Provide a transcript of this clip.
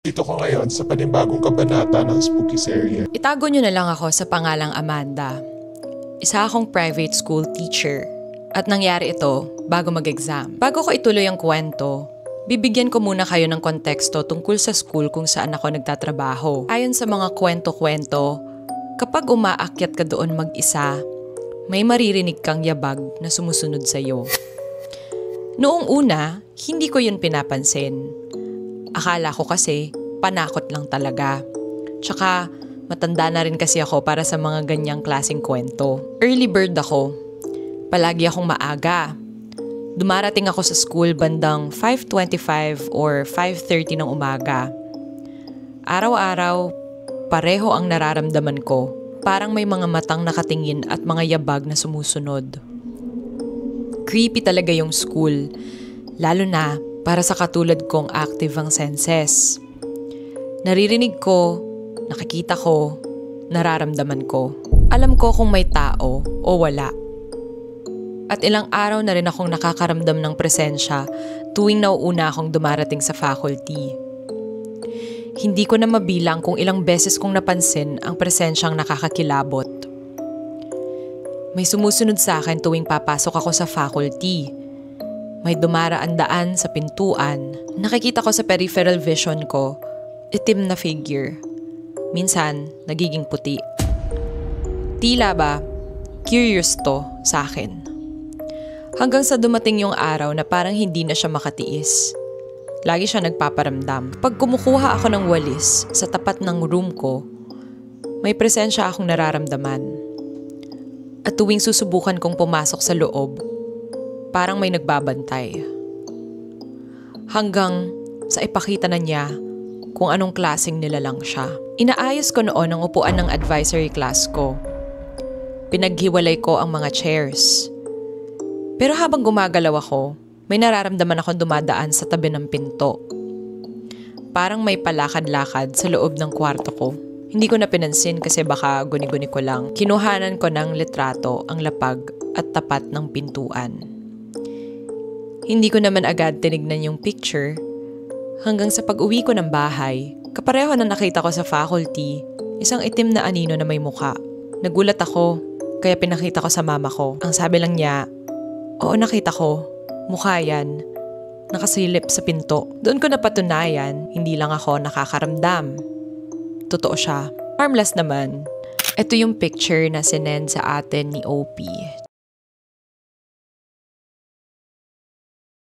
Dito ko ngayon sa panibagong kabanata ng Spooky Serie. Itago nyo na lang ako sa pangalang Amanda. Isa akong private school teacher. At nangyari ito bago mag-exam. Bago ko ituloy ang kwento, bibigyan ko muna kayo ng konteksto tungkol sa school kung saan ako nagtatrabaho. Ayon sa mga kwento-kwento, kapag umaakyat ka doon mag-isa, may maririnig kang yabag na sumusunod sa iyo. Noong una, hindi ko yun pinapansin. Akala ko kasi panakot lang talaga. Tsaka matanda na rin kasi ako para sa mga ganyang klaseng kwento. Early bird ako. Palagi akong maaga. Dumarating ako sa school bandang 5:25 or 5:30 ng umaga. Araw-araw, pareho ang nararamdaman ko. Parang may mga matang nakatingin at mga yabag na sumusunod. Creepy talaga yung school, lalo na para sa katulad kong active ang senses. Naririnig ko, nakikita ko, nararamdaman ko. Alam ko kung may tao o wala. At ilang araw na rin akong nakakaramdam ng presensya tuwing nauuna akong dumarating sa faculty. Hindi ko na mabilang kung ilang beses kong napansin ang presensyang nakakakilabot. May sumusunod sa akin tuwing papasok ako sa faculty. May dumaraan-daan sa pintuan. Nakikita ko sa peripheral vision ko, itim na figure. Minsan, nagiging puti. Tila ba, curious to sa akin. Hanggang sa dumating yung araw na parang hindi na siya makatiis. Lagi siya nagpaparamdam. Pag kumukuha ako ng walis sa tapat ng room ko, may presensya akong nararamdaman. At tuwing susubukan kong pumasok sa loob, parang may nagbabantay. Hanggang sa ipakita na niya kung anong klaseng nilalang siya. Inaayos ko noon ang upuan ng advisory class ko. Pinaghiwalay ko ang mga chairs. Pero habang gumagalaw ako, may nararamdaman akong dumadaan sa tabi ng pinto. Parang may palakad-lakad sa loob ng kwarto ko. Hindi ko na pinansin kasi baka guni-guni ko lang. Kinuhanan ko ng litrato ang lapag at tapat ng pintuan. Hindi ko naman agad tinignan yung picture hanggang sa pag-uwi ko ng bahay. Kapareho na nakita ko sa faculty, isang itim na anino na may muka. Nagulat ako, kaya pinakita ko sa mama ko. Ang sabi lang niya, oo nakita ko, mukha yan. Nakasilip sa pinto. Doon ko napatunayan, hindi lang ako nakakaramdam. Totoo siya. Harmless naman. Ito yung picture na sinend sa atin ni OP.